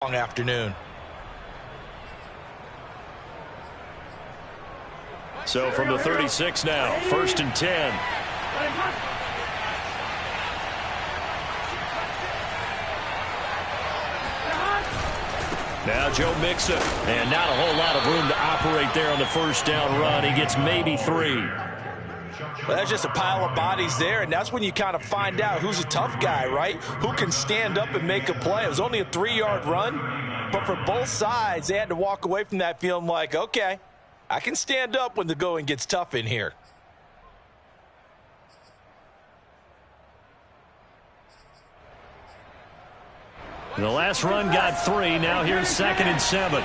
Long afternoon. So from the 36 now, 1st and 10. Now Joe Mixon, and not a whole lot of room to operate there on the first down run. He gets maybe 3. Well, that's just a pile of bodies there, and that's when you kind of find out who's a tough guy, right? Who can stand up and make a play. It was only a 3-yard run, but for both sides, they had to walk away from that feeling like, okay, I can stand up when the going gets tough in here. The last run got 3. Now here's 2nd and 7.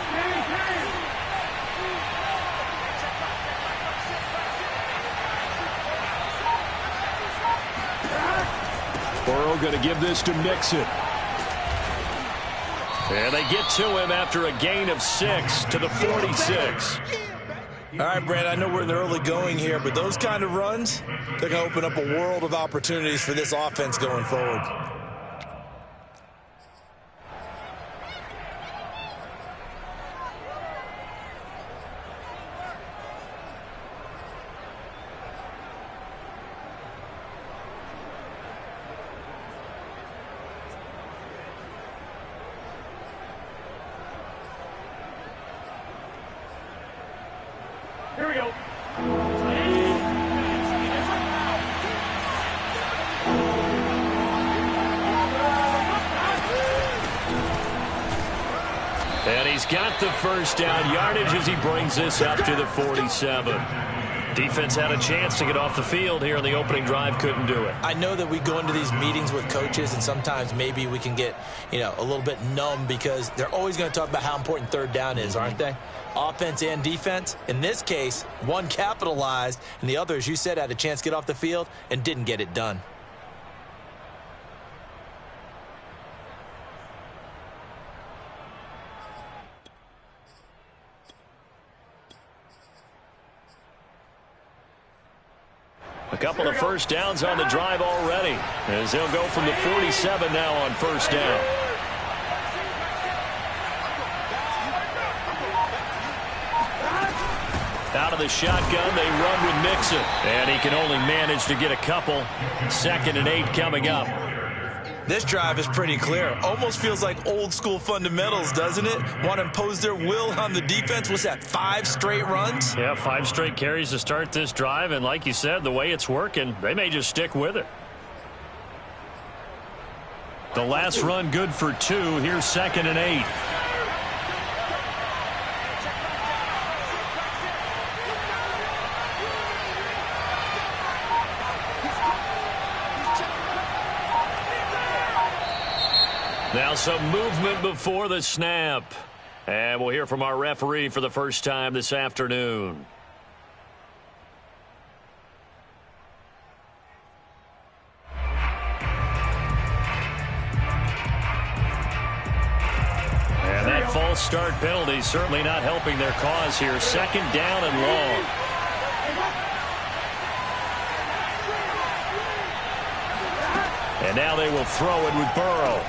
Burrow going to give this to Mixon. And they get to him after a gain of 6 to the 46. All right, Brad, I know we're in the early going here, but those kind of runs, they're going to open up a world of opportunities for this offense going forward. Here we go. And he's got the first down yardage as he brings this up to the 47. Defense had a chance to get off the field here in the opening drive, couldn't do it. I know that we go into these meetings with coaches, and sometimes maybe we can get, a little bit numb because they're always going to talk about how important third down is, aren't they? Offense and defense. In this case, one capitalized, and the other, as you said, had a chance to get off the field and didn't get it done. A couple of first downs on the drive already, as they'll go from the 47 now on first down. Out of the shotgun, they run with Mixon. And he can only manage to get a couple. 2nd and 8 coming up. This drive is pretty clear. Almost feels like old school fundamentals, doesn't it? Want to impose their will on the defense. What's that, 5 straight runs? Yeah, 5 straight carries to start this drive. And like you said, the way it's working, they may just stick with it. The last run good for 2. Here's 2nd and 8. Now some movement before the snap. And we'll hear from our referee for the first time this afternoon. And that false start penalty certainly not helping their cause here. 2nd down and long. And now they will throw it with Burrow.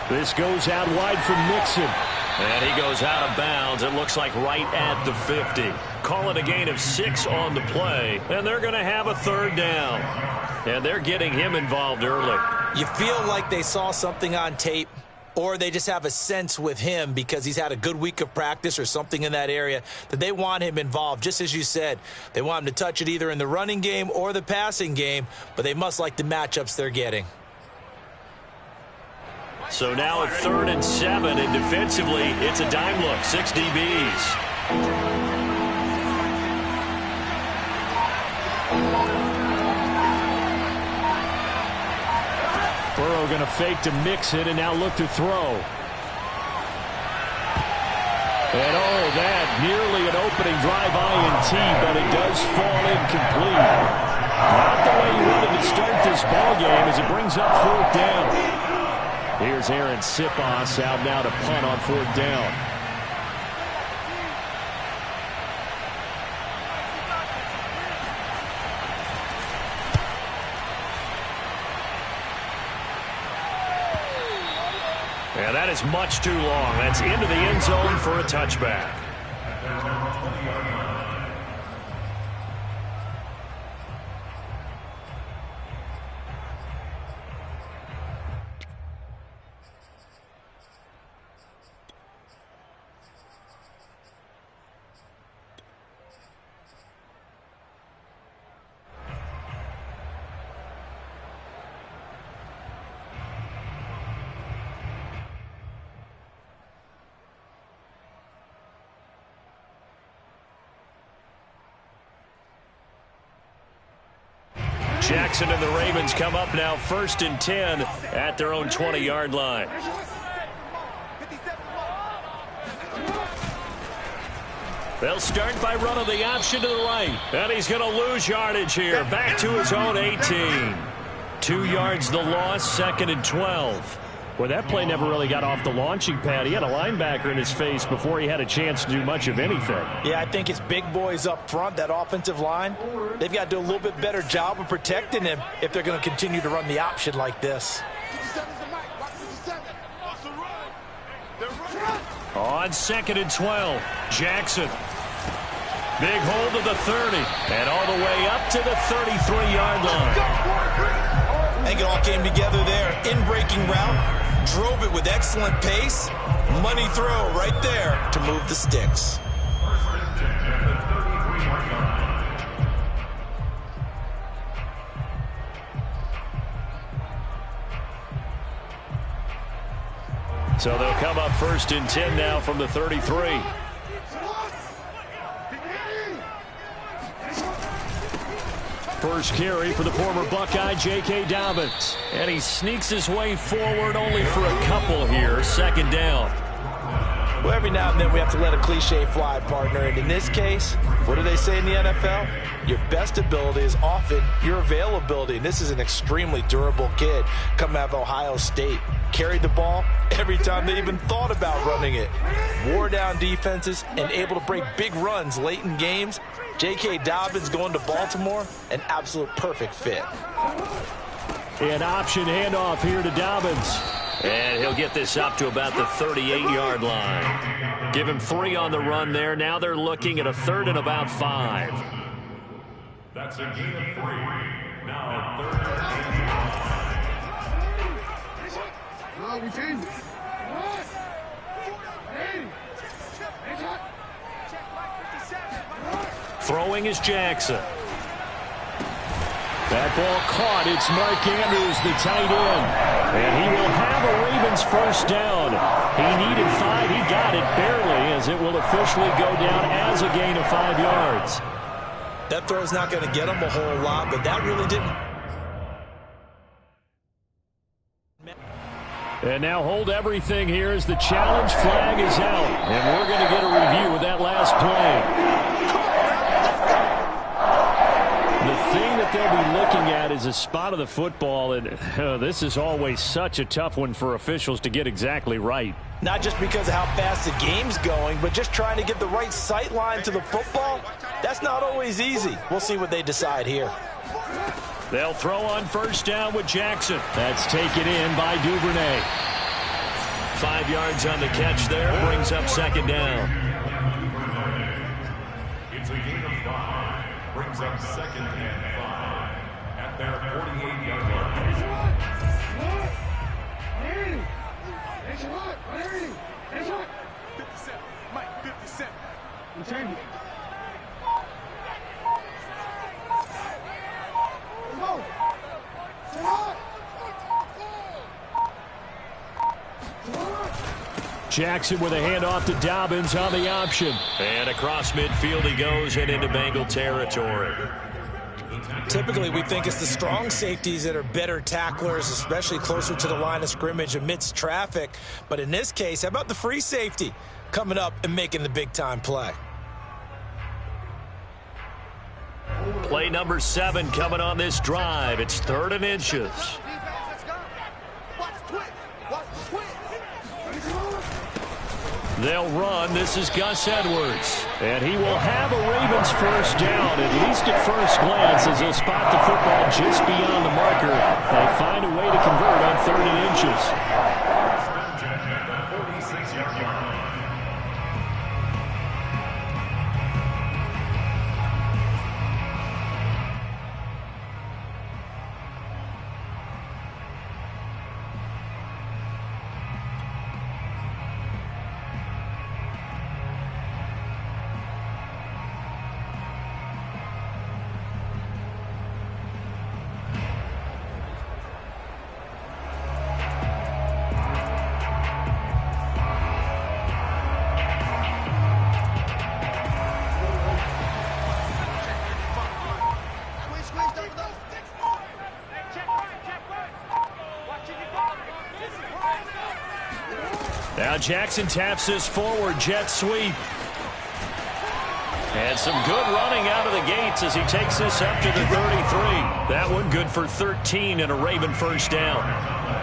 This goes out wide from Mixon. And he goes out of bounds. It looks like right at the 50. Call it a gain of 6 on the play. And they're going to have a 3rd down. And they're getting him involved early. You feel like they saw something on tape, or they just have a sense with him because he's had a good week of practice or something in that area that they want him involved. Just as you said, they want him to touch it either in the running game or the passing game, but they must like the matchups they're getting. So now at 3rd and 7, and defensively, it's a dime look. 6 DBs. Burrow going to fake to Mixon and now look to throw. And that nearly an opening drive INT, but it does fall incomplete. Not the way you wanted to start this ballgame as it brings up 4th down. Here's Aaron Sipos out now to punt on 4th down. was much too long. That's into the end zone for a touchback. Jackson and the Ravens come up now 1st and 10 at their own 20-yard line. They'll start by running the option to the right. And he's going to lose yardage here. Back to his own 18. 2 yards the loss, 2nd and 12. Well, that play never really got off the launching pad. He had a linebacker in his face before he had a chance to do much of anything. Yeah, I think it's big boys up front, that offensive line. They've got to do a little bit better job of protecting him if they're going to continue to run the option like this. On 2nd and 12, Jackson. Big hold of the 30, and all the way up to the 33-yard line. I think it all came together there. In-breaking route. Drove it with excellent pace. Money throw right there to move the sticks. So they'll come up 1st and 10 now from the 33. First carry for the former Buckeye, J.K. Dobbins. And he sneaks his way forward only for a couple here. 2nd down. Well, every now and then we have to let a cliche fly, partner. And in this case, what do they say in the NFL? Your best ability is often your availability. And this is an extremely durable kid coming out of Ohio State. Carried the ball every time they even thought about running it. Wore down defenses and able to break big runs late in games. J.K. Dobbins going to Baltimore, an absolute perfect fit. An option handoff here to Dobbins. And he'll get this up to about the 38-yard line. Give him 3 on the run there. Now they're looking at a 3rd and about 5. That's a gain of 3. Now 3rd and 5. We change it. Throwing is Jackson. That ball caught. It's Mark Andrews, the tight end. And he will have a Ravens first down. He needed 5. He got it barely, as it will officially go down as a gain of 5 yards. That throw's not going to get him a whole lot, but that really didn't. And now hold everything here as the challenge flag is out. And we're going to get a review of that last play. The thing that they'll be looking at is a spot of the football, and this is always such a tough one for officials to get exactly right. Not just because of how fast the game's going, but just trying to get the right sight line to the football. That's not always easy. We'll see what they decide here. They'll throw on 1st down with Jackson. That's taken in by Duvernay. 5 yards on the catch there. Brings up 2nd down. It's a gain of 5. Brings up 2nd and 5 at their 48-yard line. Mike, 57. Return it. Jackson with a handoff to Dobbins on the option. And across midfield he goes and into Bengal territory. Typically, we think it's the strong safeties that are better tacklers, especially closer to the line of scrimmage amidst traffic. But in this case, how about the free safety coming up and making the big-time play? Play number 7 coming on this drive. It's 3rd and inches. They'll run. This is Gus Edwards. And he will have a Ravens first down, at least at first glance, as he'll spot the football just beyond the marker. They find a way to convert on 3rd and inches. Now Jackson taps this forward jet sweep. And some good running out of the gates as he takes this up to the 33. That one good for 13 and a Raven first down.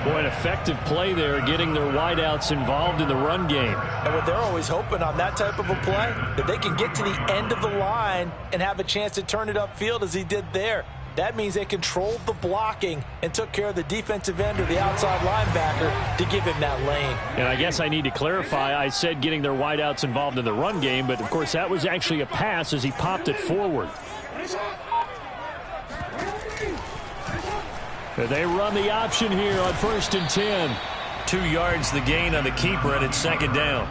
Boy, an effective play there, getting their wideouts involved in the run game. And what they're always hoping on that type of a play, that they can get to the end of the line and have a chance to turn it upfield as he did there. That means they controlled the blocking and took care of the defensive end or the outside linebacker to give him that lane. And I guess I need to clarify, I said getting their wideouts involved in the run game, but of course that was actually a pass as he popped it forward. They run the option here on 1st and 10. 2 yards the gain on the keeper, and it's second down.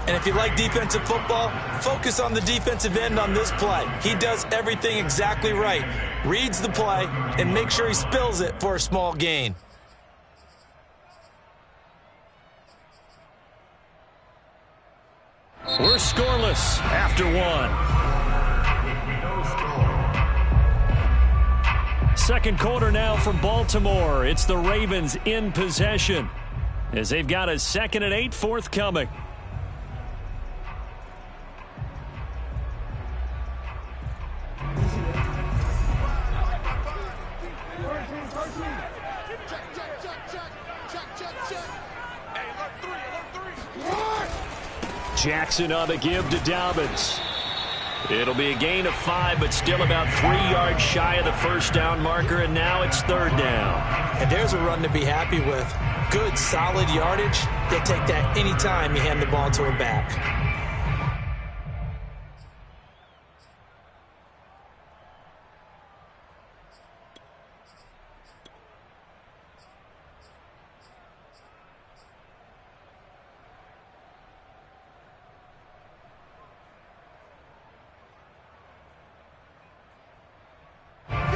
And if you like defensive football, focus on the defensive end on this play. He does everything exactly right. Reads the play and make sure he spills it for a small gain. We're scoreless after one. Second quarter now from Baltimore. It's the Ravens in possession as they've got a 2nd and 8 forthcoming. Jackson on the give to Dobbins. It'll be a gain of 5, but still about 3 yards shy of the first down marker, and now it's 3rd down. And there's a run to be happy with. Good, solid yardage. They'll take that anytime you hand the ball to him back.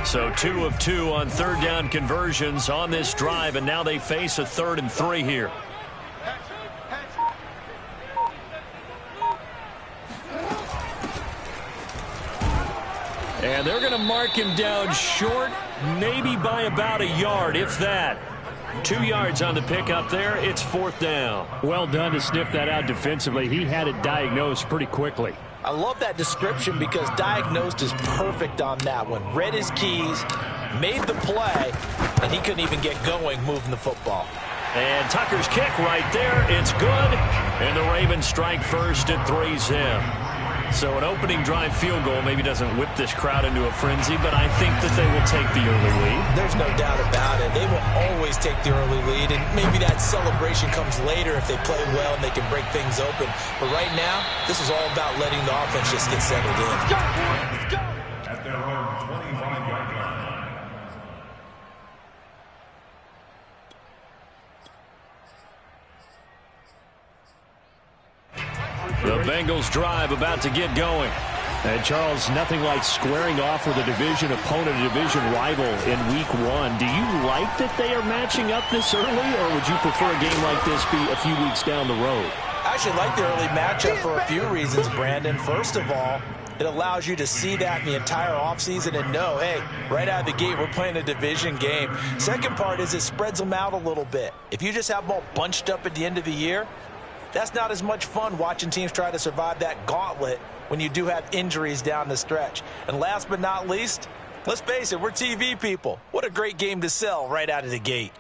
So 2 of 2 on 3rd down conversions on this drive, and now they face a 3rd and 3 here. And they're going to mark him down short, maybe by about a yard, if that. 2 yards on the pickup there. It's 4th down. Well done to sniff that out defensively. He had it diagnosed pretty quickly. I love that description because diagnosed is perfect on that one. Read his keys, made the play, and he couldn't even get going moving the football. And Tucker's kick right there. It's good. And the Ravens strike first at 3-zip. So an opening drive field goal maybe doesn't whip this crowd into a frenzy, but I think that they will take the early lead. There's no doubt about it. They will always take the early lead, and maybe that celebration comes later if they play well and they can break things open. But right now, this is all about letting the offense just get settled in. Let's go! Let's go! At their own 25-yard line. The Bengals drive about to get going. And Charles, nothing like squaring off with a division opponent, a division rival in week 1. Do you like that they are matching up this early, or would you prefer a game like this be a few weeks down the road? I actually like the early matchup for a few reasons, Brandon. First of all, it allows you to see that in the entire offseason and know, hey, right out of the gate, we're playing a division game. Second part is it spreads them out a little bit. If you just have them all bunched up at the end of the year, that's not as much fun watching teams try to survive that gauntlet when you do have injuries down the stretch. And last but not least, let's face it, we're TV people. What a great game to sell right out of the gate.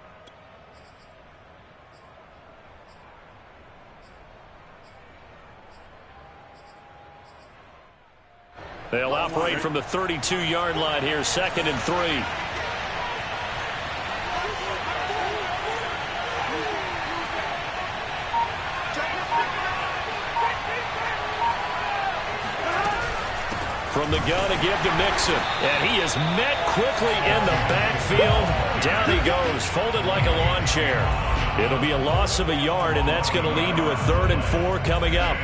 They'll operate from the 32-yard line here, 2nd and 3. From the gun, a give to Mixon. And he is met quickly in the backfield. Down he goes, folded like a lawn chair. It'll be a loss of a yard, and that's going to lead to a 3rd and 4 coming up.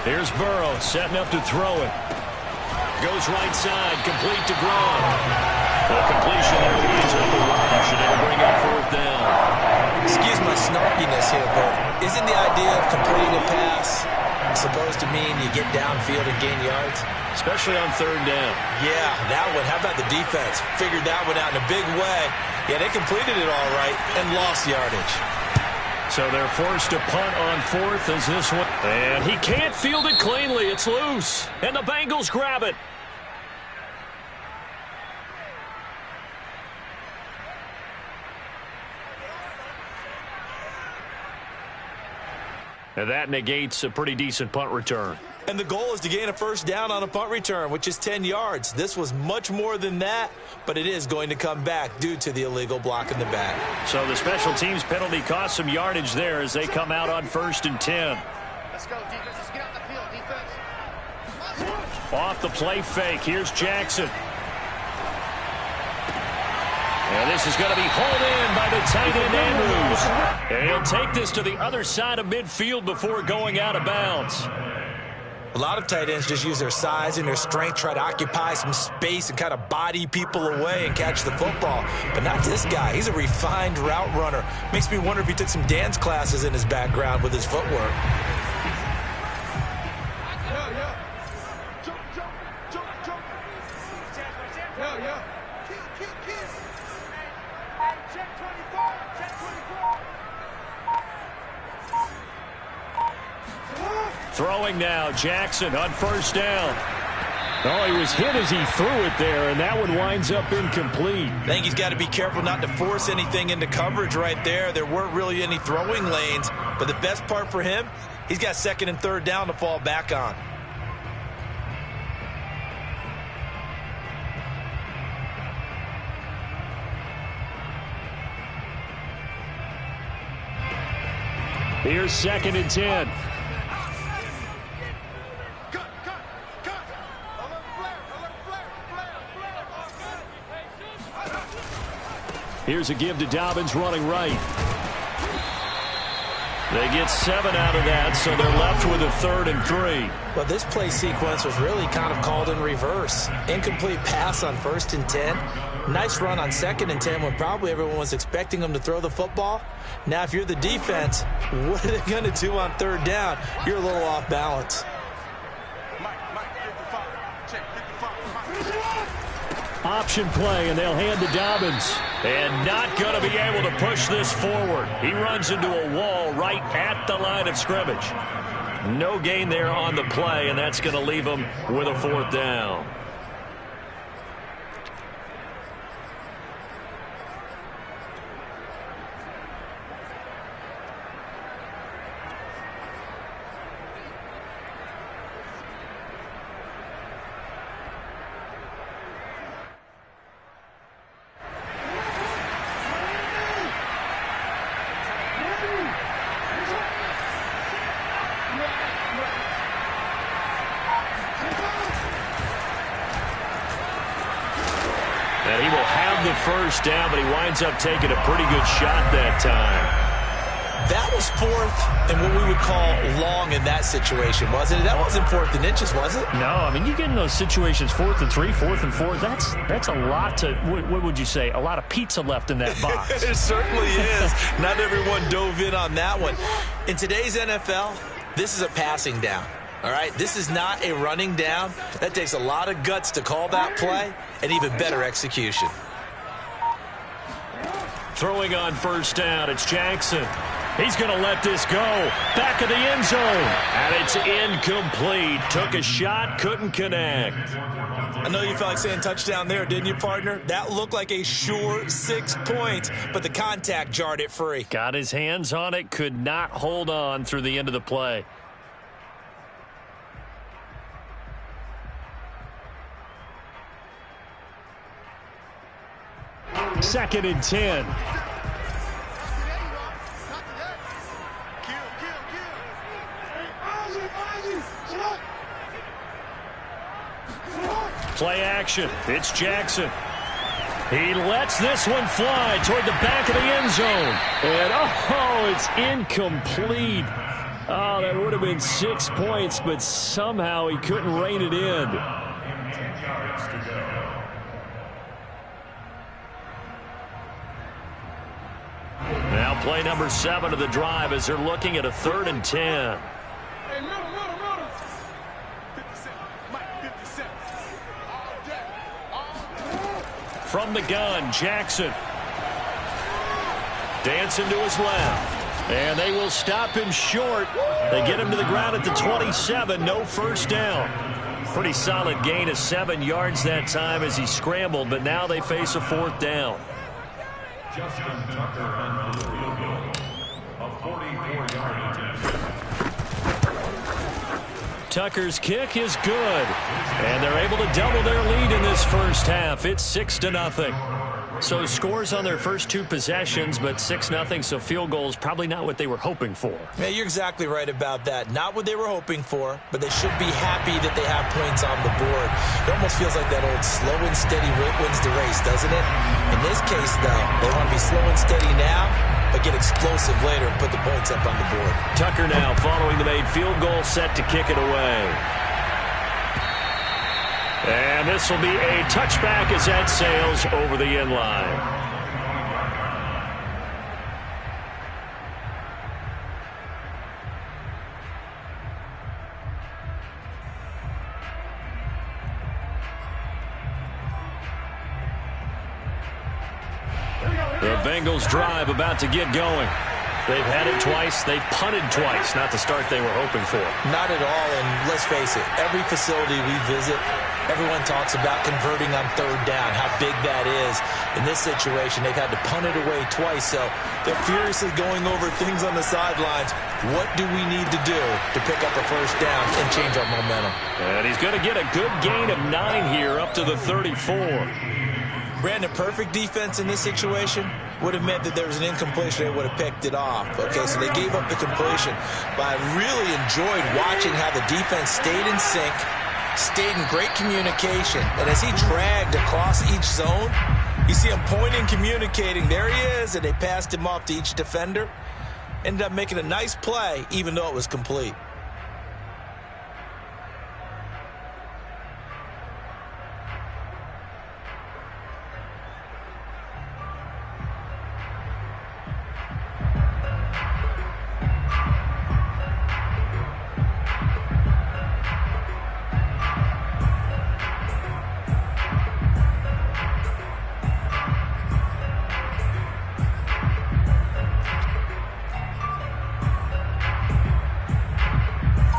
Here's Burrow setting up to throw it. Goes right side, complete to Gronk. The completion there leads up the rush, and it'll bring up fourth down. Excuse my snarkiness here, but isn't the idea of completing a pass supposed to mean you get downfield and gain yards? Especially on third down. Yeah, that one. How about the defense? Figured that one out in a big way. Yeah, they completed it all right and lost yardage. So they're forced to punt on fourth as this one. And he can't field it cleanly. It's loose. And the Bengals grab it. And that negates a pretty decent punt return. And the goal is to gain a first down on a punt return, which is 10 yards. This was much more than that, but it is going to come back due to the illegal block in the back. So the special teams penalty cost some yardage there as they come out on 1st and 10. Let's go, defense. Let's get out the field, defense. Off the play fake. Here's Jackson. And this is going to be hauled in by the tight end Andrews. And he'll take this to the other side of midfield before going out of bounds. A lot of tight ends just use their size and their strength, try to occupy some space and kind of body people away and catch the football. But not this guy. He's a refined route runner. Makes me wonder if he took some dance classes in his background with his footwork. Throwing now, Jackson on 1st down. Oh, he was hit as he threw it there, and that one winds up incomplete. I think he's got to be careful not to force anything into coverage right there. There weren't really any throwing lanes, but the best part for him, he's got 2nd and 3rd down to fall back on. Here's 2nd and 10. Here's a give to Dobbins running right. They get 7 out of that, so they're left with a 3rd and 3. Well, this play sequence was really kind of called in reverse. Incomplete pass on 1st and 10. Nice run on 2nd and 10 when probably everyone was expecting them to throw the football. Now, if you're the defense, what are they going to do on 3rd down? You're a little off balance. Option play, and they'll hand to Dobbins. And not going to be able to push this forward. He runs into a wall right at the line of scrimmage. No gain there on the play, and that's going to leave him with a 4th down. And he will have the 1st down, but he winds up taking a pretty good shot that time. That was 4th and what we would call long in that situation, wasn't it? That wasn't 4th and inches, was it? No, I mean, you get in those situations, 4th and 3, 4th and 4. That's a lot to, what would you say, a lot of pizza left in that box. It certainly is. Not everyone dove in on that one. In today's NFL, this is a passing down. All right, this is not a running down. That takes a lot of guts to call that play and even better execution. Throwing on 1st down, it's Jackson. He's going to let this go. Back of the end zone. And it's incomplete. Took a shot, couldn't connect. I know you felt like saying touchdown there, didn't you, partner? That looked like a sure 6 points, but the contact jarred it free. Got his hands on it, could not hold on through the end of the play. Second and 10. Play action. It's Jackson. He lets this one fly toward the back of the end zone. And, oh, it's incomplete. Oh, that would have been 6 points, but somehow he couldn't rein it in. Play number 7 of the drive as they're looking at a 3rd and 10. From the gun, Jackson. Dancing to his left. And they will stop him short. They get him to the ground at the 27. No first down. Pretty solid gain of 7 yards that time as he scrambled, but now they face a 4th down. Justin Tucker on the field goal. A 44-yard attempt. Tucker's kick is good. And they're able to double their lead in this first half. It's 6-0. So scores on their first 2 possessions, but 6-0, so field goals probably not what they were hoping for. Yeah, you're exactly right about that. Not what they were hoping for, but they should be happy that they have points on the board. It almost feels like that old slow and steady wins the race, doesn't it? In this case, though, they want to be slow and steady now, but get explosive later and put the points up on the board. Tucker now following the made field goal, set to kick it away. And this will be a touchback as that sails over the end line. The Bengals drive about to get going. They've had it twice. They've punted twice. Not the start they were hoping for. Not at all, and let's face it, every facility we visit, everyone talks about converting on 3rd down, how big that is. In this situation, they've had to punt it away twice, so they're furiously going over things on the sidelines. What do we need to do to pick up a first down and change our momentum? And he's going to get a good gain of 9 here up to the 34. Brandon, perfect defense in this situation would have meant that there was an incompletion. They would have picked it off. Okay, so they gave up the completion. But I really enjoyed watching how the defense stayed in sync, stayed in great communication. And as he dragged across each zone, you see him pointing, communicating. There he is, and they passed him off to each defender. Ended up making a nice play, even though it was complete.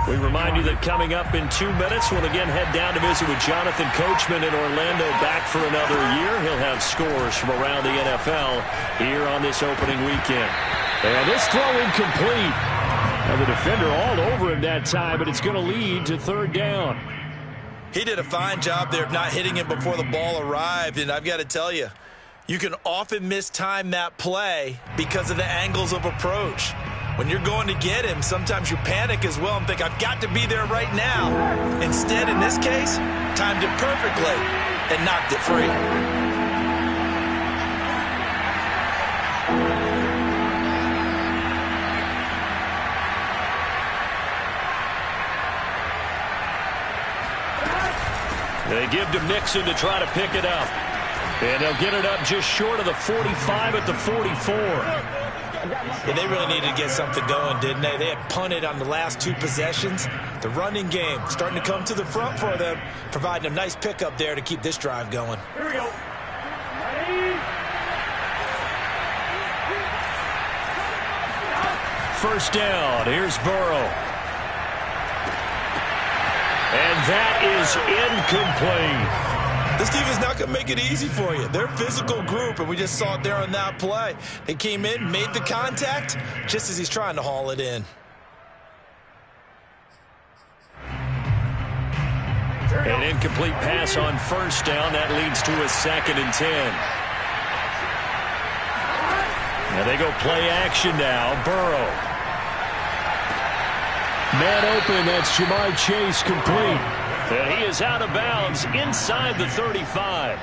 We remind you that coming up in 2 minutes, we'll again head down to visit with Jonathan Coachman in Orlando, back for another year. He'll have scores from around the NFL here on this opening weekend. And this throw incomplete. Now the defender all over him that time, but it's going to lead to 3rd down. He did a fine job there of not hitting him before the ball arrived, and I've got to tell you, you can often mistime that play because of the angles of approach. When you're going to get him, sometimes you panic as well and think, I've got to be there right now. Instead, in this case, timed it perfectly and knocked it free. They give to Mixon to try to pick it up. And they'll get it up just short of the 45 at the 44. Yeah, they really needed to get something going, didn't they? They had punted on the last 2 possessions. The running game starting to come to the front for them, providing a nice pickup there to keep this drive going. Here we go. First down. Here's Burrow. And that is incomplete. This team is not going to make it easy for you. They're a physical group, and we just saw it there on that play. They came in, made the contact, just as he's trying to haul it in. An incomplete pass on first down. That leads to a 2nd and 10. Now they go play action now. Burrow. Man open, that's Ja'Marr Chase, complete. And he is out of bounds inside the 35.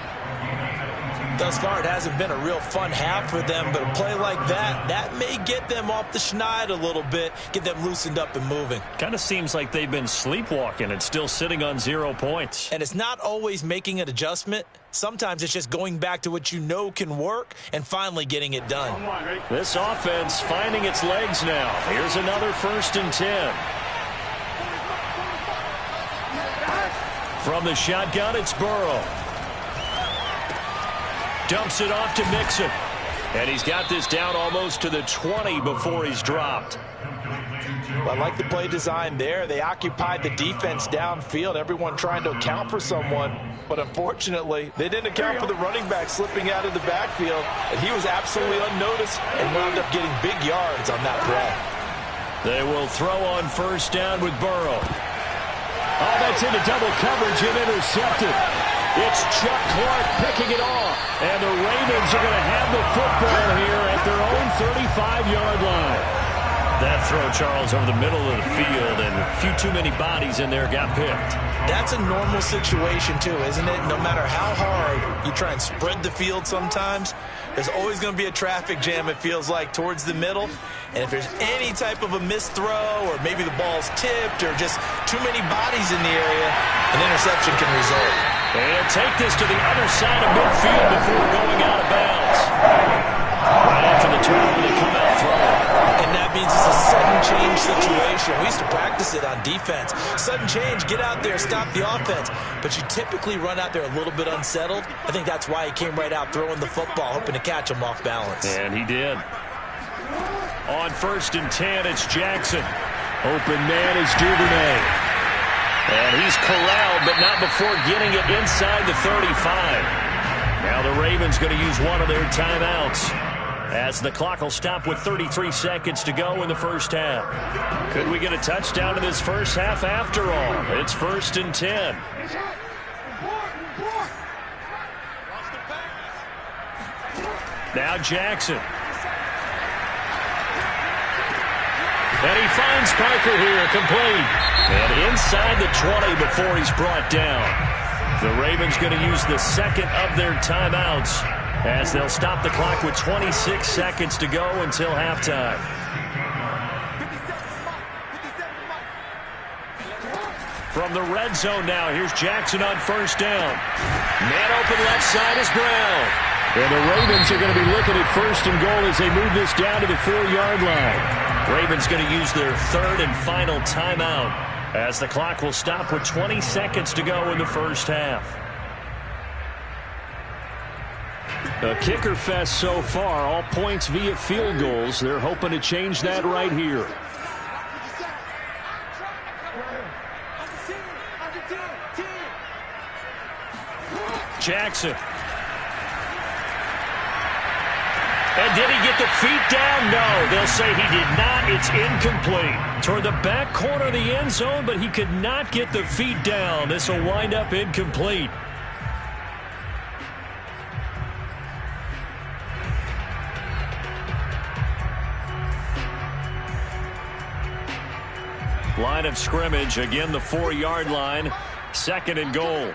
Thus far, it hasn't been a real fun half for them, but a play like that may get them off the schneid a little bit, get them loosened up and moving. Kind of seems like they've been sleepwalking and still sitting on 0 points. And it's not always making an adjustment. Sometimes it's just going back to what you know can work and finally getting it done. This offense finding its legs now. Here's another 1st and 10. From the shotgun, it's Burrow. Dumps it off to Mixon. And he's got this down almost to the 20 before he's dropped. I like the play design there. They occupied the defense downfield, everyone trying to account for someone. But unfortunately, they didn't account for the running back slipping out of the backfield. And he was absolutely unnoticed and wound up getting big yards on that play. They will throw on 1st down with Burrow. Oh, that's into double coverage and intercepted. It's Chuck Clark picking it off. And the Ravens are going to have the football here at their own 35-yard line. That throw, Charles, over the middle of the field, and a few too many bodies in there got picked. That's a normal situation, too, isn't it? No matter how hard you try and spread the field sometimes, there's always going to be a traffic jam, it feels like, towards the middle. And if there's any type of a missed throw or maybe the ball's tipped or just too many bodies in the area, an interception can result. And take this to the other side of midfield before going out of bounds. Right after the turnover, they come out throwing. And that means it's a sudden change situation. We used to practice it on defense. Sudden change, get out there, stop the offense. But you typically run out there a little bit unsettled. I think that's why he came right out throwing the football, hoping to catch him off balance. And he did. On 1st and 10, it's Jackson. Open man is Duvernay. And he's corralled, but not before getting it inside the 35. Now the Ravens going to use one of their timeouts, as the clock will stop with 33 seconds to go in the first half. Could we get a touchdown in this first half after all? It's 1st and 10. Now Jackson. And he finds Parker here, complete. And inside the 20 before he's brought down. The Ravens going to use the second of their timeouts, as they'll stop the clock with 26 seconds to go until halftime. From the red zone now, here's Jackson on 1st down. Man open left side is Brown. And the Ravens are going to be looking at 1st and goal as they move this down to the 4-yard line. Ravens going to use their 3rd and final timeout, as the clock will stop with 20 seconds to go in the first half. A kicker fest so far, all points via field goals. They're hoping to change that right here. Jackson. And did he get the feet down? No, they'll say he did not. It's incomplete. Toward the back corner of the end zone, but he could not get the feet down. This will wind up incomplete. Line of scrimmage, again the 4-yard line. 2nd and goal.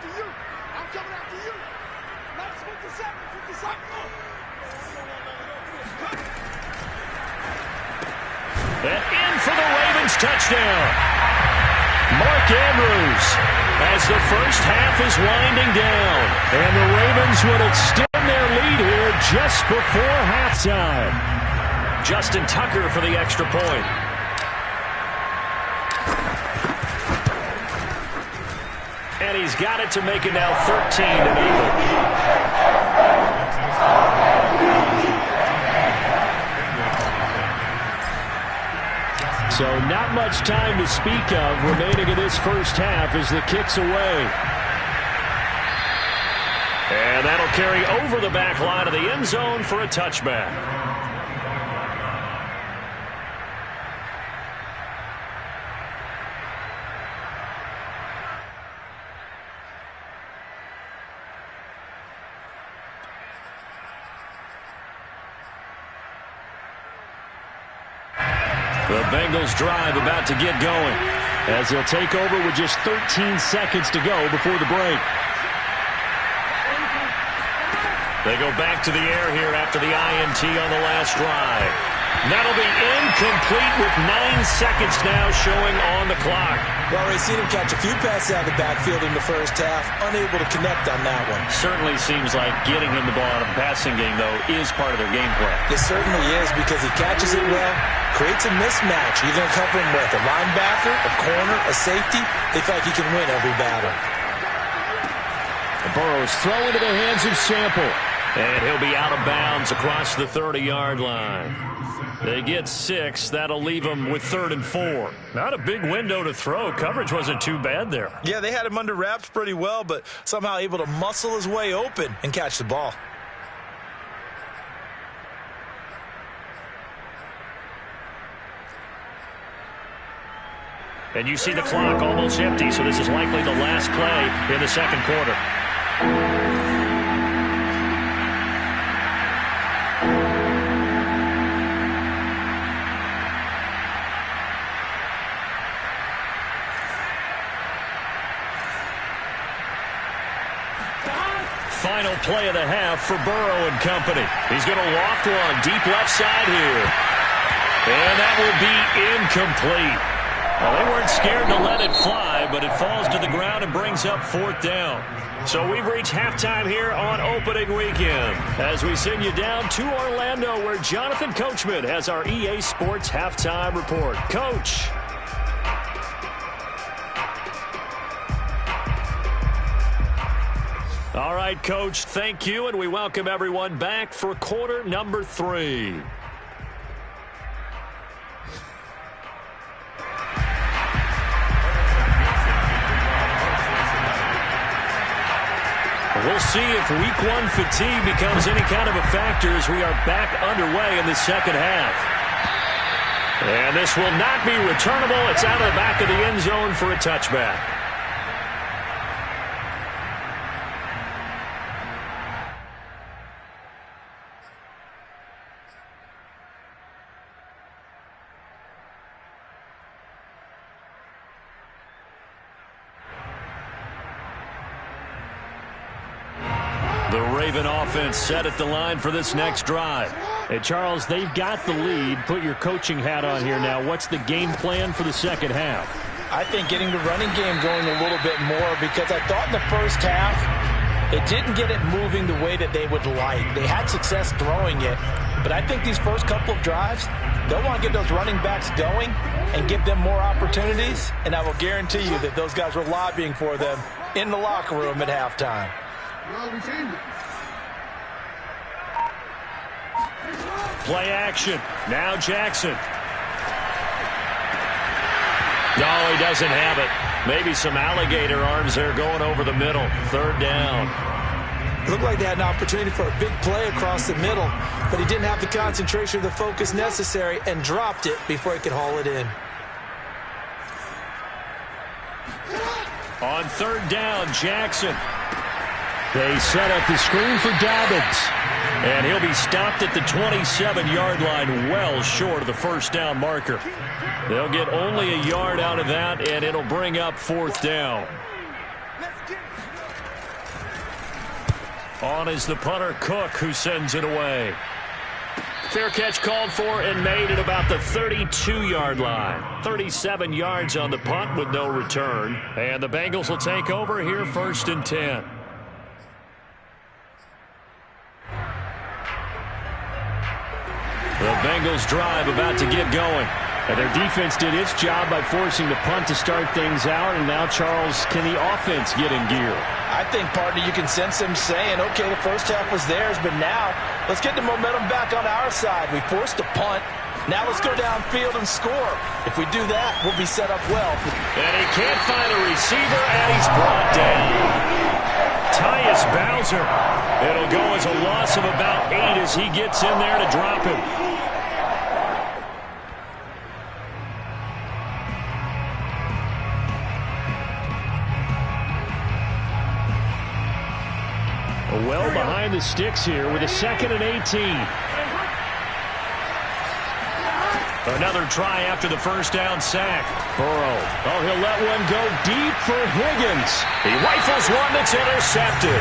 And in for the Ravens touchdown. Mark Andrews, as the first half is winding down. And the Ravens would extend their lead here just before halftime. Justin Tucker for the extra point. And he's got it to make it now 13-0. So not much time to speak of remaining in this first half as the kick's away. And that'll carry over the back line of the end zone for a touchback. The Bengals drive about to get going, as they'll take over with just 13 seconds to go before the break. They go back to the air here after the INT on the last drive. That'll be incomplete with 9 seconds now showing on the clock. Well, we've seen him catch a few passes out of the backfield in the first half, unable to connect on that one. Certainly seems like getting him the ball out of the passing game, though, is part of their game plan. It certainly is because he catches it well, creates a mismatch. You're going to cover him with a linebacker, a corner, a safety. They feel like he can win every battle. Burrow's throw into the hands of Sample. And he'll be out of bounds across the 30-yard line. They get 6. That'll leave them with 3rd and 4. Not a big window to throw. Coverage wasn't too bad there. Yeah, they had him under wraps pretty well, but somehow able to muscle his way open and catch the ball. And you see the clock almost empty, so this is likely the last play in the second quarter. Final play of the half for Burrow and company. He's going to loft one deep left side here. And that will be incomplete. Well, they weren't scared to let it fly, but it falls to the ground and brings up 4th down. So we've reached halftime here on opening weekend as we send you down to Orlando where Jonathan Coachman has our EA Sports halftime report. Coach. All right, Coach, thank you, and we welcome everyone back for quarter number 3. We'll see if week 1 fatigue becomes any kind of a factor as we are back underway in the second half. And this will not be returnable. It's out of the back of the end zone for a touchback. The Raven offense set at the line for this next drive. Hey, Charles, they've got the lead. Put your coaching hat on here now. What's the game plan for the second half? I think getting the running game going a little bit more because I thought in the first half it didn't get it moving the way that they would like. They had success throwing it, but I think these first couple of drives, they'll want to get those running backs going and give them more opportunities, and I will guarantee you that those guys were lobbying for them in the locker room at halftime. Play action. Now Jackson. No, he doesn't have it. Maybe some alligator arms there going over the middle. 3rd down. It looked like they had an opportunity for a big play across the middle, but he didn't have the concentration or the focus necessary and dropped it before he could haul it in. On 3rd down, Jackson. They set up the screen for Dobbins. And he'll be stopped at the 27-yard line, well short of the first down marker. They'll get only a yard out of that, and it'll bring up 4th down. On is the punter, Cook, who sends it away. Fair catch called for and made at about the 32-yard line. 37 yards on the punt with no return. And the Bengals will take over here 1st and 10. The Bengals drive about to get going. And their defense did its job by forcing the punt to start things out. And now, Charles, can the offense get in gear? I think, partner, you can sense them saying, okay, the first half was theirs, but now let's get the momentum back on our side. We forced a punt. Now let's go downfield and score. If we do that, we'll be set up well. And he can't find a receiver, and he's brought down. Tyus Bowser. It'll go as a loss of about 8 as he gets in there to drop him. Well behind the sticks here with a 2nd and 18. Another try after the first down sack. Burrow. Oh, he'll let one go deep for Higgins. He rifles one that's intercepted.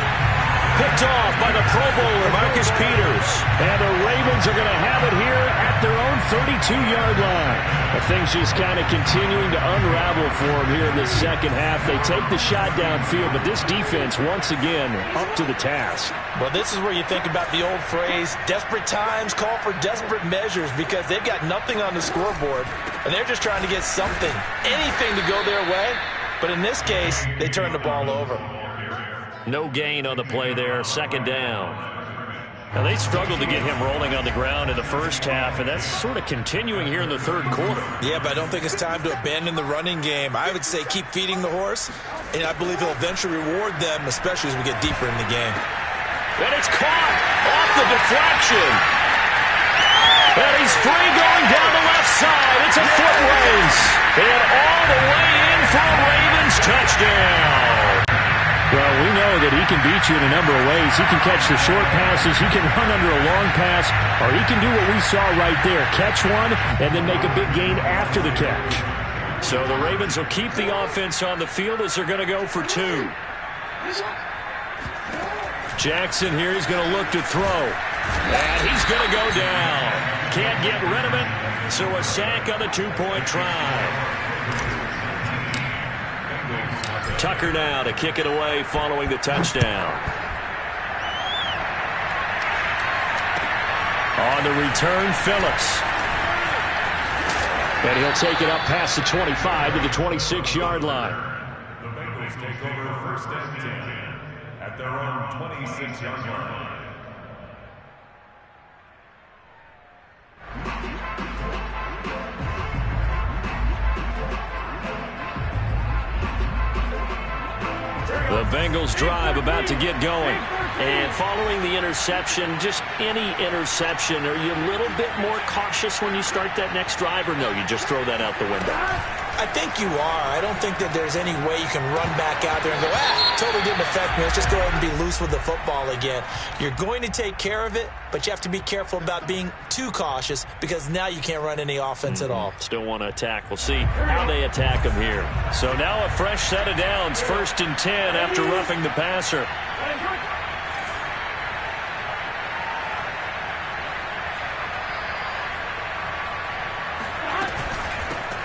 picked off by the Pro Bowler, Marcus Peters. And the Ravens are going to have it here at their own 32-yard line. Things just kind of continuing to unravel for them here in the second half. They take the shot downfield, but this defense, once again, up to the task. Well, this is where you think about the old phrase, desperate times call for desperate measures, because they've got nothing on the scoreboard, and they're just trying to get something, anything to go their way. But in this case, they turn the ball over. No gain on the play there, second down. Now, they struggled to get him rolling on the ground in the first half, and that's sort of continuing here in the third quarter. Yeah, but I don't think it's time to abandon the running game. I would say keep feeding the horse, and I believe he'll eventually reward them, especially as we get deeper in the game. And it's caught off the deflection. And he's free going down the left side. It's a foot race. And all the way in for a Ravens touchdown. Well, we know that he can beat you in a number of ways. He can catch the short passes, he can run under a long pass, or he can do what we saw right there, catch one and then make a big gain after the catch. So the Ravens will keep the offense on the field as they're going to go for two. Jackson here is going to look to throw. And he's going to go down. Can't get rid of it, so a sack on the two-point try. Tucker now to kick it away following the touchdown. On the return, Phillips. And he'll take it up past the 25 to the 26-yard line. The Bengals take over first and 10 at their own 26-yard line. The Bengals drive about to get going. And following the interception, just any interception, are you a little bit more cautious when you start that next drive, or no, you just throw that out the window? I think you are. I don't think that there's any way you can run back out there and go, totally didn't affect me. Let's just go ahead and be loose with the football again. You're going to take care of it, but you have to be careful about being too cautious, because now you can't run any offense at all. Still want to attack. We'll see how they attack them here. So now a fresh set of downs, first and 10 after roughing the passer.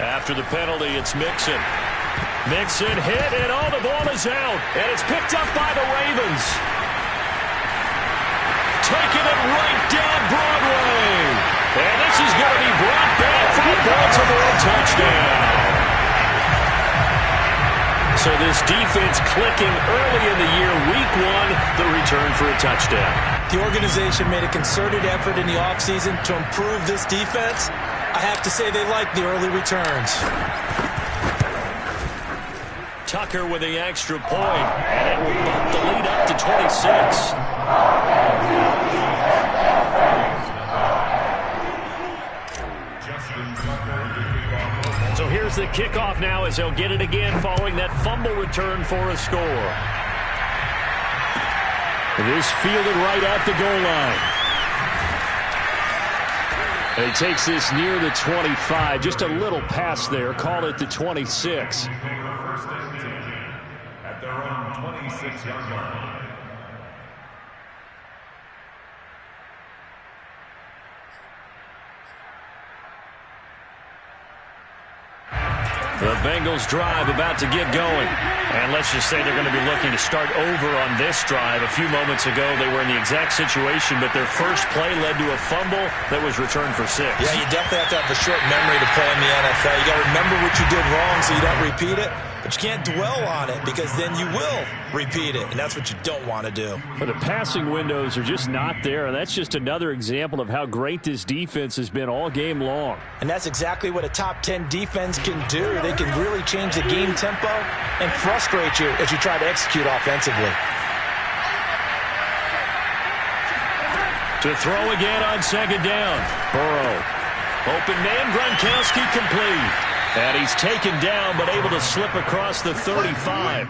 After the penalty, it's Mixon. Mixon hit, and the ball is out. And it's picked up by the Ravens. Taking it right down Broadway. And this is going to be brought back for a Baltimore touchdown. So this defense clicking early in the year, week one, the return for a touchdown. The organization made a concerted effort in the offseason to improve this defense. I have to say they like the early returns. Tucker with the extra point, and it will bump the lead up to 26. So here's the kickoff now as they'll get it again following that fumble return for a score. This fielded right at the goal line. And he takes this near the 25. Just a little pass there. Call it the 26. First and 10 at their own 26-yard line. The Bengals drive about to get going. And let's just say they're going to be looking to start over on this drive. A few moments ago, they were in the exact situation, but their first play led to a fumble that was returned for 6. Yeah, you definitely have to have a short memory to play in the NFL. You got to remember what you did wrong so you don't repeat it. But you can't dwell on it, because then you will repeat it, and that's what you don't want to do. But the passing windows are just not there, and that's just another example of how great this defense has been all game long. And that's exactly what a top 10 defense can do. They can really change the game tempo and frustrate you as you try to execute offensively. To throw again on second down. Burrow. Open man, Gronkowski complete. And he's taken down, but able to slip across the 35.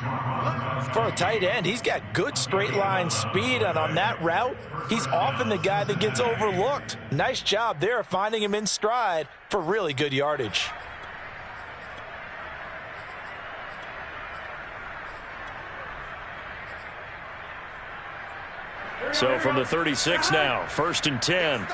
For a tight end, he's got good straight line speed, and on that route, he's often the guy that gets overlooked. Nice job there finding him in stride for really good yardage. So from the 36 now, 1st and 10.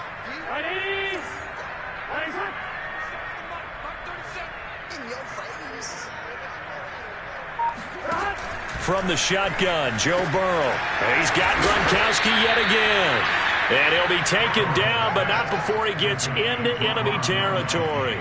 From the shotgun, Joe Burrow. He's got Gronkowski yet again. And he'll be taken down, but not before he gets into enemy territory.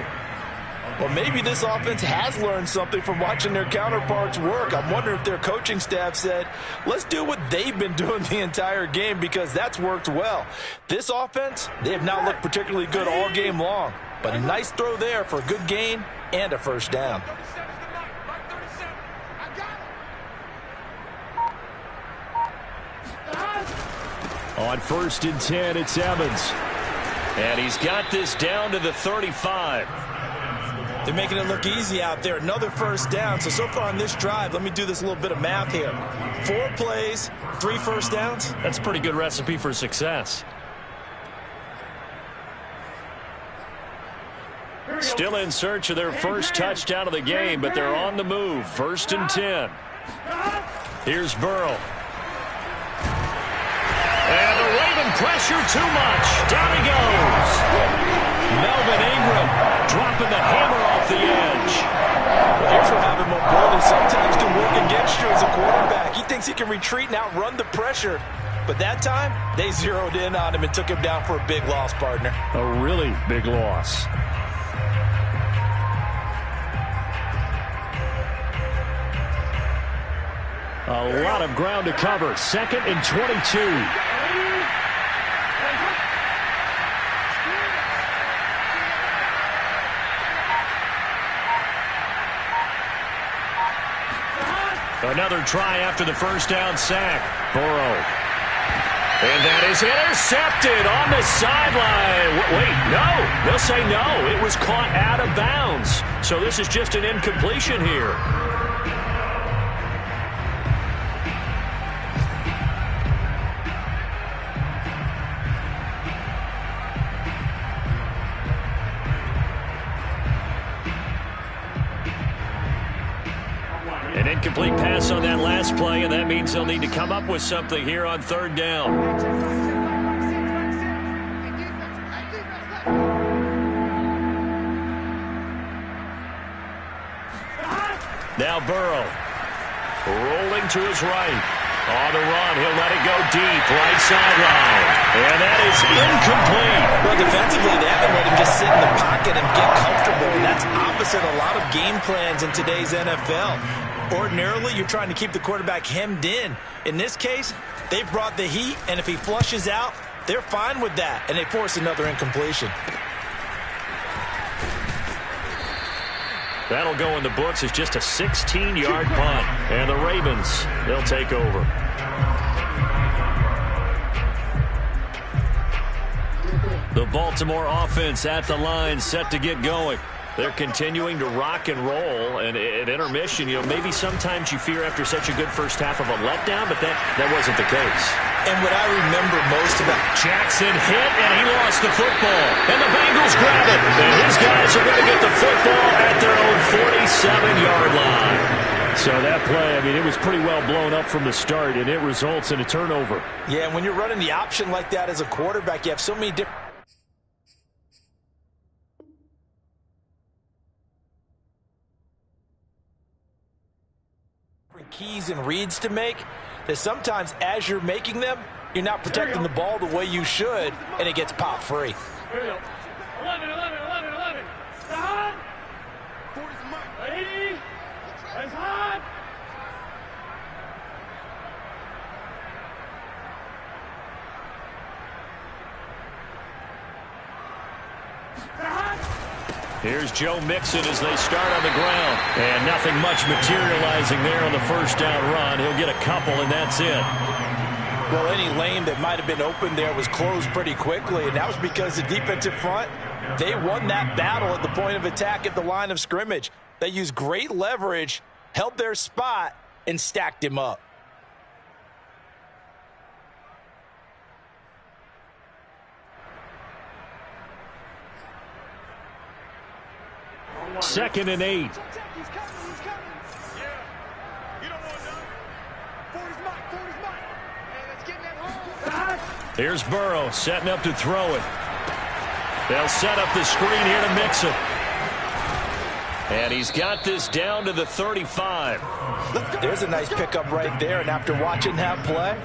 Well, maybe this offense has learned something from watching their counterparts work. I'm wondering if their coaching staff said, let's do what they've been doing the entire game, because that's worked well. This offense, they have not looked particularly good all game long, but a nice throw there for a good gain and a first down. On 1st and 10, it's Evans. And he's got this down to the 35. They're making it look easy out there. Another first down. So far on this drive, let me do this little bit of math here. 4 plays, 3 first downs. That's a pretty good recipe for success. Still in search of their first touchdown of the game, but they're on the move. 1st and 10. Here's Burrow. And the Raven pressure too much. Down he goes. Melvin Ingram dropping the hammer off the edge. Well, here's what having mobility sometimes can work against you as a quarterback. He thinks he can retreat and outrun the pressure. But that time, they zeroed in on him and took him down for a big loss, partner. A really big loss. A lot of ground to cover. 2nd and 22. Another try after the first down sack. Burrow. And that is intercepted on the sideline. Wait, no. They'll say no. It was caught out of bounds. So this is just an incompletion here. An incomplete pass on that last play, and that means they'll need to come up with something here on 3rd down. Now Burrow rolling to his right. On the run, he'll let it go deep, right sideline. And that is incomplete. Well, defensively, they haven't let him just sit in the pocket and get comfortable. And that's opposite a lot of game plans in today's NFL. Ordinarily, you're trying to keep the quarterback hemmed in. In this case, they've brought the heat, and if he flushes out, they're fine with that, and they force another incompletion. That'll go in the books as just a 16-yard punt. And the Ravens, they'll take over. The Baltimore offense at the line, set to get going. They're continuing to rock and roll, and at intermission, maybe sometimes you fear after such a good first half of a letdown, but that wasn't the case. And what I remember most about Jackson hit, and he lost the football. And the Bengals grab it, and his guys are going to get the football at their own 47-yard line. So that play, it was pretty well blown up from the start, and it results in a turnover. Yeah, and when you're running the option like that as a quarterback, you have so many different keys and reads to make, that sometimes as you're making them, you're not protecting the ball the way you should, and it gets popped free. 11. Stop. 40's Mike. Ready. It's hot. Here's Joe Mixon as they start on the ground. And nothing much materializing there on the first down run. He'll get a couple, and that's it. Well, any lane that might have been open there was closed pretty quickly, and that was because the defensive front, they won that battle at the point of attack at the line of scrimmage. They used great leverage, held their spot, and stacked him up. Second and 8. He's coming. Yeah. You don't want none. 40's Mike. Hey, let's get that home. Here's Burrow setting up to throw it. They'll set up the screen here to Mixon. And he's got this down to the 35. There's a nice pickup right there, and after watching that play,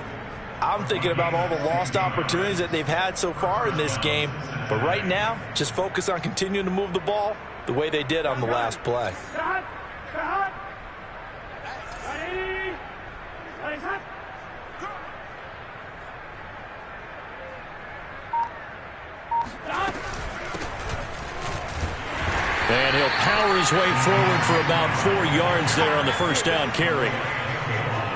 I'm thinking about all the lost opportunities that they've had so far in this game. But right now, just focus on continuing to move the ball the way they did on the last play. And he'll power his way forward for about 4 yards there on the first down carry.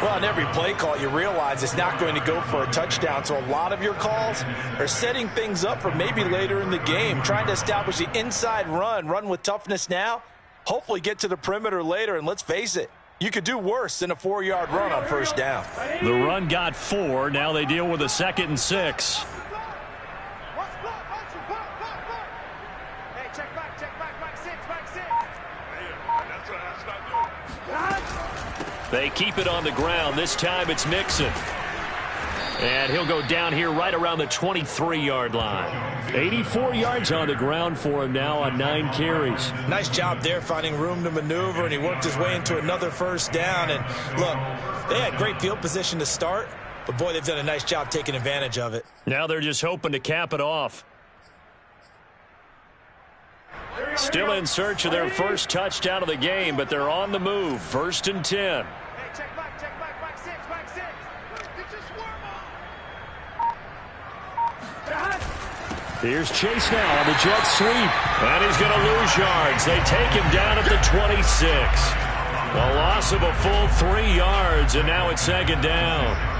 Well, on every play call, you realize it's not going to go for a touchdown. So a lot of your calls are setting things up for maybe later in the game, trying to establish the inside run with toughness now, hopefully get to the perimeter later. And let's face it, you could do worse than a 4-yard run on first down. The run got 4. Now they deal with a 2nd and 6. They keep it on the ground. This time it's Mixon. And he'll go down here right around the 23-yard line. 84 yards on the ground for him now on 9 carries. Nice job there finding room to maneuver, and he worked his way into another first down. And look, they had great field position to start, but boy, they've done a nice job taking advantage of it. Now they're just hoping to cap it off. Still in search of their first touchdown of the game, but they're on the move. 1st and 10. Here's Chase now on the jet sweep. And he's going to lose yards. They take him down at the 26. A loss of a full 3 yards, and now it's 2nd down.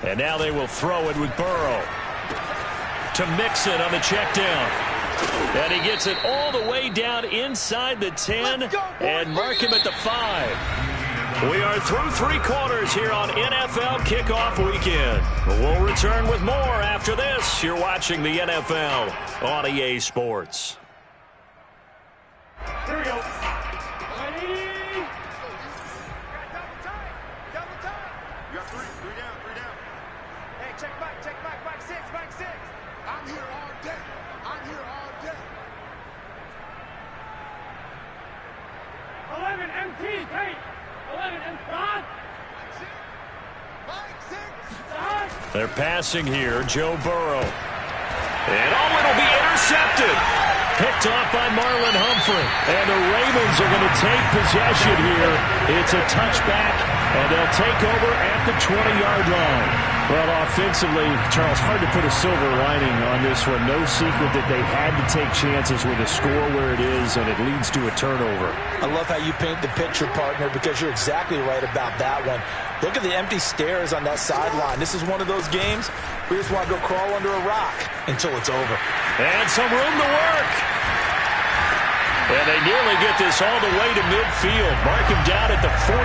And now they will throw it with Burrow. To Mixon on the check down. And he gets it all the way down inside the 10 and mark him at the 5. We are through 3 quarters here on NFL Kickoff Weekend. We'll return with more after this. You're watching the NFL on EA Sports. Here we go. They're passing here, Joe Burrow. And it'll be intercepted. Picked off by Marlon Humphrey. And the Ravens are going to take possession here. It's a touchback, and they'll take over at the 20-yard line. Well, offensively, Charles, hard to put a silver lining on this one. No secret that they had to take chances with a score where it is, and it leads to a turnover. I love how you paint the picture, partner, because you're exactly right about that one. Look at the empty stares on that sideline. This is one of those games where you just want to go crawl under a rock until it's over. And some room to work. And they nearly get this all the way to midfield. Mark him down at the 49.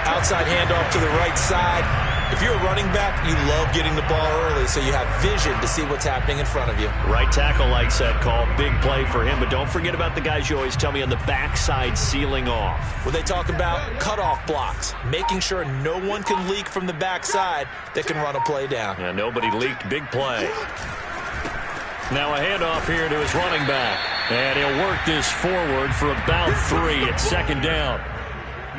Outside handoff to the right side. If you're a running back, you love getting the ball early so you have vision to see what's happening in front of you. Right tackle likes that call. Big play for him. But don't forget about the guys you always tell me on the backside sealing off. Well, they talk about cutoff blocks, making sure no one can leak from the backside that can run a play down. Yeah, nobody leaked. Big play. Now a handoff here to his running back. And he'll work this forward for about 3 at 2nd down.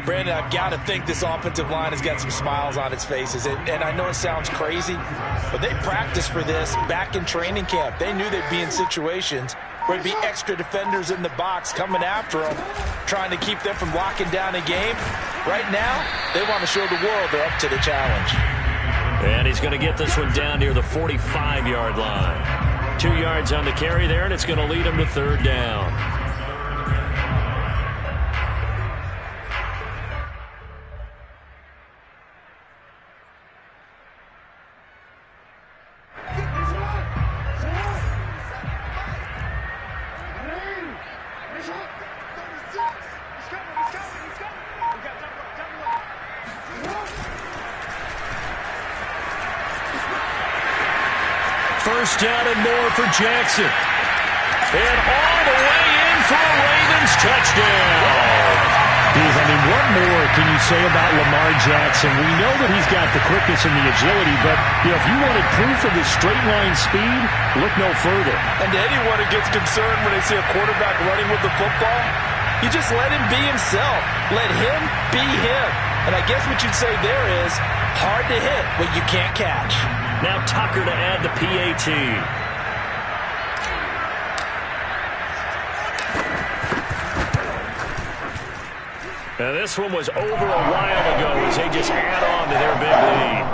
Brandon, I've got to think this offensive line has got some smiles on its faces. And I know it sounds crazy, but they practiced for this back in training camp. They knew they'd be in situations where there'd be extra defenders in the box coming after them, trying to keep them from locking down a game. Right now, they want to show the world they're up to the challenge. And he's going to get this one down near the 45-yard line. 2 yards on the carry there, and it's going to lead him to 3rd down. first down and more for Jackson. And all the way in for a Ravens touchdown. What more can you say about Lamar Jackson? We know that he's got the quickness and the agility, but if you wanted proof of his straight-line speed, look no further. And to anyone who gets concerned when they see a quarterback running with the football, you just let him be himself. Let him be him. And I guess what you'd say there is hard to hit what you can't catch. Now Tucker to add the PAT. Now this one was over a while ago as they just add on to their big lead.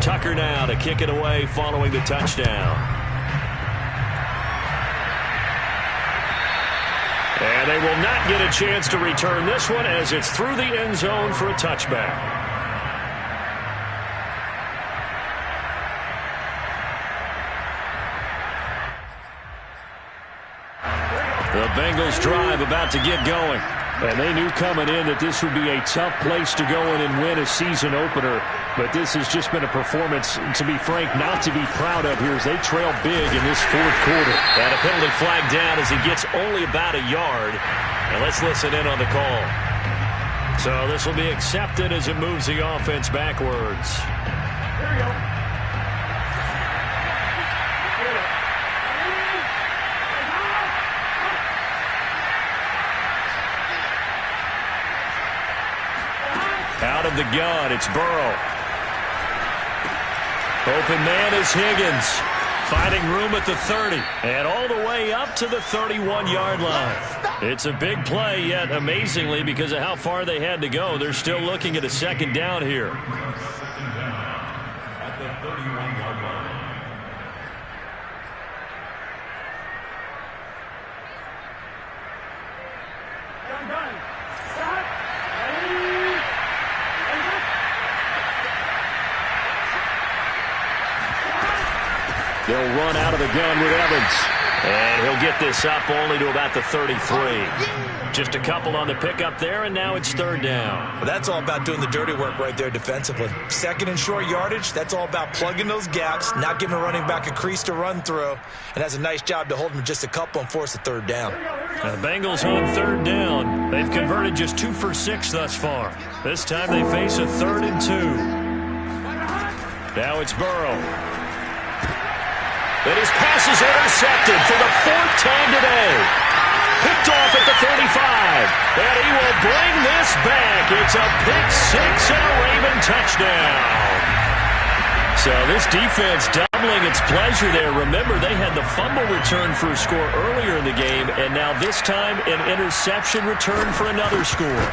Tucker now to kick it away following the touchdown. And they will not get a chance to return this one as it's through the end zone for a touchback. The Bengals drive about to get going. And they knew coming in that this would be a tough place to go in and win a season opener. But this has just been a performance, to be frank, not to be proud of here as they trail big in this fourth quarter. And a penalty flag down as he gets only about a yard. And let's listen in on the call. So this will be accepted as it moves the offense backwards. There you go. Out of the gun, it's Burrow. Open man is Higgins. Finding room at the 30. And all the way up to the 31-yard line. It's a big play, yet amazingly, because of how far they had to go, they're still looking at a second down here. Second down at the 31-yard line. They'll run out of the gun with Evans. And he'll get this up only to about the 33. Just a couple on the pickup there, and now it's third down. Well, that's all about doing the dirty work right there defensively. Second and short yardage, that's all about plugging those gaps, not giving a running back a crease to run through, and has a nice job to hold him just a couple and force a third down. Now the Bengals on third down. They've converted just 2 for 6 thus far. This time they face a 3rd and 2. Now it's Burrow. And his pass is intercepted for the 4th time today. Picked off at the 35. And he will bring this back. It's a pick 6 and a Raven touchdown. So this defense doubling its pleasure there. Remember, they had the fumble return for a score earlier in the game. And now this time an interception return for another score.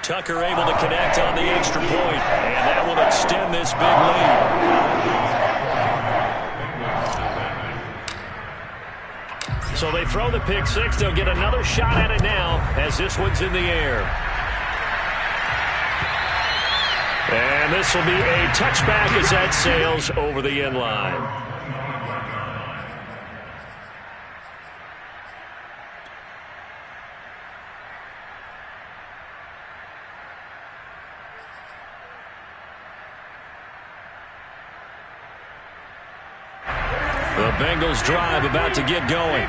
Tucker able to connect on the extra point. And that will extend this big lead. So they throw the pick 6. They'll get another shot at it now as this one's in the air. And this will be a touchback as that sails over the end line. The Bengals drive about to get going.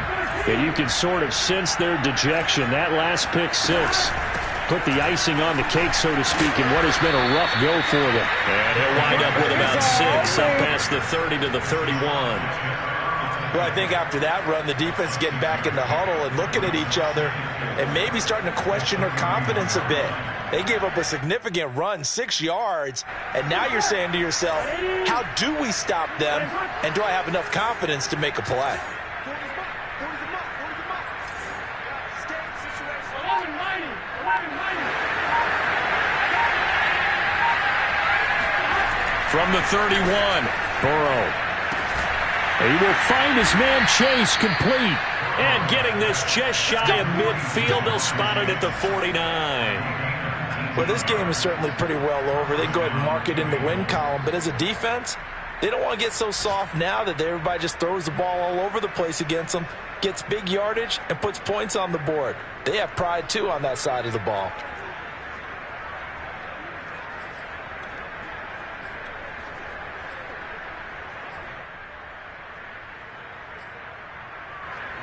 And you can sort of sense their dejection. That last pick 6 put the icing on the cake, so to speak, in what has been a rough go for them. And he'll wind up with about 6 up past the 30 to the 31. Well, I think after that run, the defense getting back in the huddle and looking at each other and maybe starting to question their confidence a bit. They gave up a significant run, 6 yards, and now you're saying to yourself, how do we stop them, and do I have enough confidence to make a play? From the 31, Burrow. He will find his man Chase complete. And getting this just shy of midfield, they'll spot it at the 49. Well, this game is certainly pretty well over. They can go ahead and mark it in the win column, but as a defense, They don't want to get so soft now that everybody just throws the ball all over the place against them, gets big yardage, and puts points on the board. They have pride, too, on that side of the ball.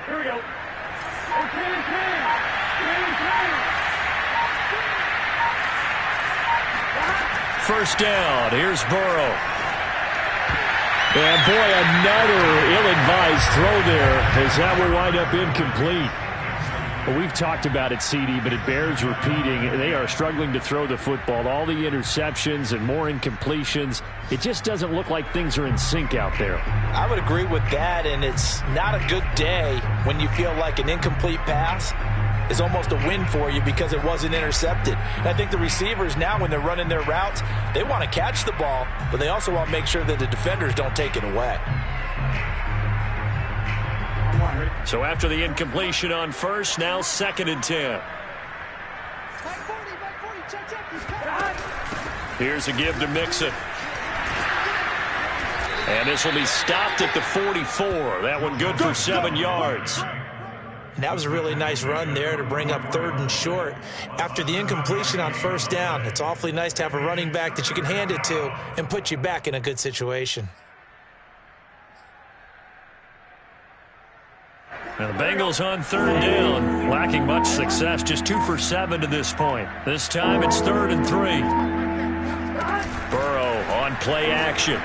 Here we go. First down. Here's Burrow. And, boy, another ill-advised throw there as that will wind up incomplete. Well, we've talked about it, CD, but it bears repeating. They are struggling to throw the football. All the interceptions and more incompletions. It just doesn't look like things are in sync out there. I would agree with that, and it's not a good day when you feel like an incomplete pass is almost a win for you because it wasn't intercepted. And I think the receivers now, when they're running their routes, they want to catch the ball, but they also want to make sure that the defenders don't take it away. So after the incompletion on first, now 2nd and 10. Here's a give to Mixon. And this will be stopped at the 44. That one good for 7 yards. And that was a really nice run there to bring up 3rd and short. After the incompletion on first down, it's awfully nice to have a running back that you can hand it to and put you back in a good situation. Now the Bengals on 3rd down, lacking much success, just 2 for 7 to this point. This time it's 3rd and 3. Burrow on play action.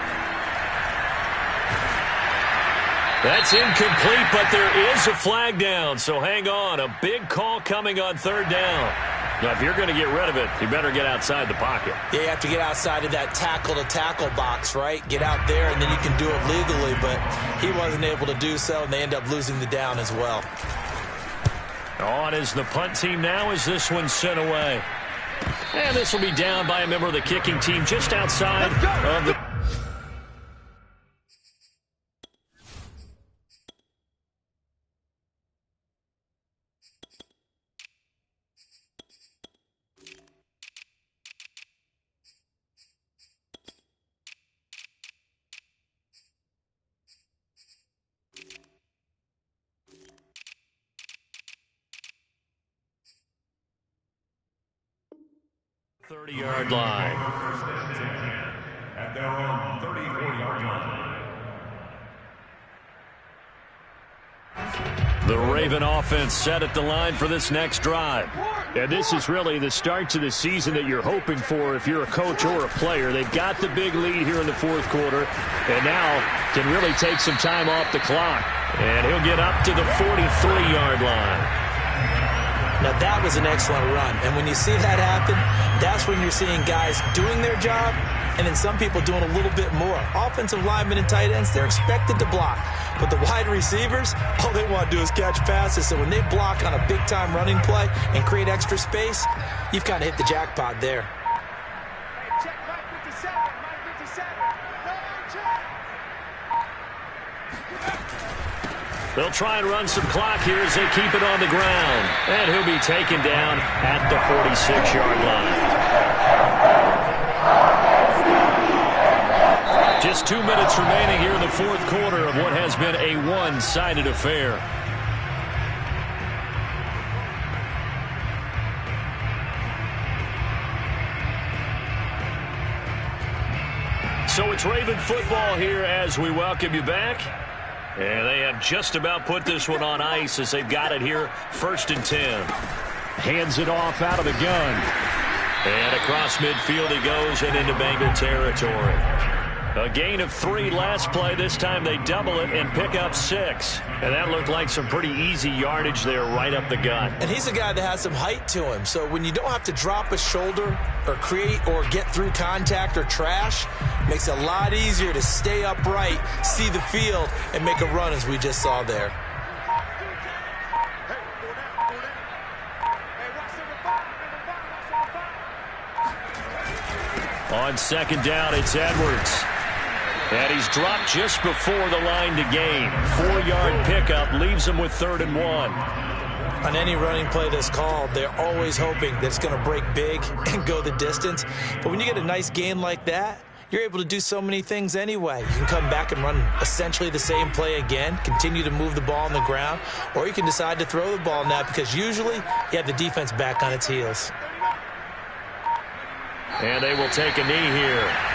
That's incomplete, but there is a flag down, so hang on. A big call coming on 3rd down. Now, if you're going to get rid of it, you better get outside the pocket. Yeah, you have to get outside of that tackle-to-tackle box, right? Get out there, and then you can do it legally, but he wasn't able to do so, and they end up losing the down as well. On is the punt team now as this one's sent away. And this will be down by a member of the kicking team just outside of the... .30-yard line. At their own 34-yard line. The Raven offense set at the line for this next drive. And this is really the start to the season that you're hoping for if you're a coach or a player. They've got the big lead here in the 4th quarter and now can really take some time off the clock. And he'll get up to the 43-yard line. Now, that was an excellent run. And when you see that happen, that's when you're seeing guys doing their job and then some people doing a little bit more. Offensive linemen and tight ends, they're expected to block. But the wide receivers, all they want to do is catch passes. So when they block on a big-time running play and create extra space, you've kind of hit the jackpot there. Check Mike 57, Mike 57. They'll try and run some clock here as they keep it on the ground. And he'll be taken down at the 46-yard line. Just 2 minutes remaining here in the 4th quarter of what has been a one-sided affair. So it's Raven football here as we welcome you back. And they have just about put this one on ice as they've got it here, 1st and 10. Hands it off out of the gun. And across midfield he goes and into Bengal territory. A gain of 3 last play. This time they double it and pick up 6. And that looked like some pretty easy yardage there right up the gut. And he's a guy that has some height to him. So when you don't have to drop a shoulder or create or get through contact or trash, makes it a lot easier to stay upright, see the field, and make a run as we just saw there. On 2nd down, it's Edwards. And he's dropped just before the line to gain. 4-yard pickup leaves him with 3rd and 1. On any running play that's called, they're always hoping that it's going to break big and go the distance. But when you get a nice gain like that, you're able to do so many things anyway. You can come back and run essentially the same play again, continue to move the ball on the ground, or you can decide to throw the ball now because usually you have the defense back on its heels. And they will take a knee here.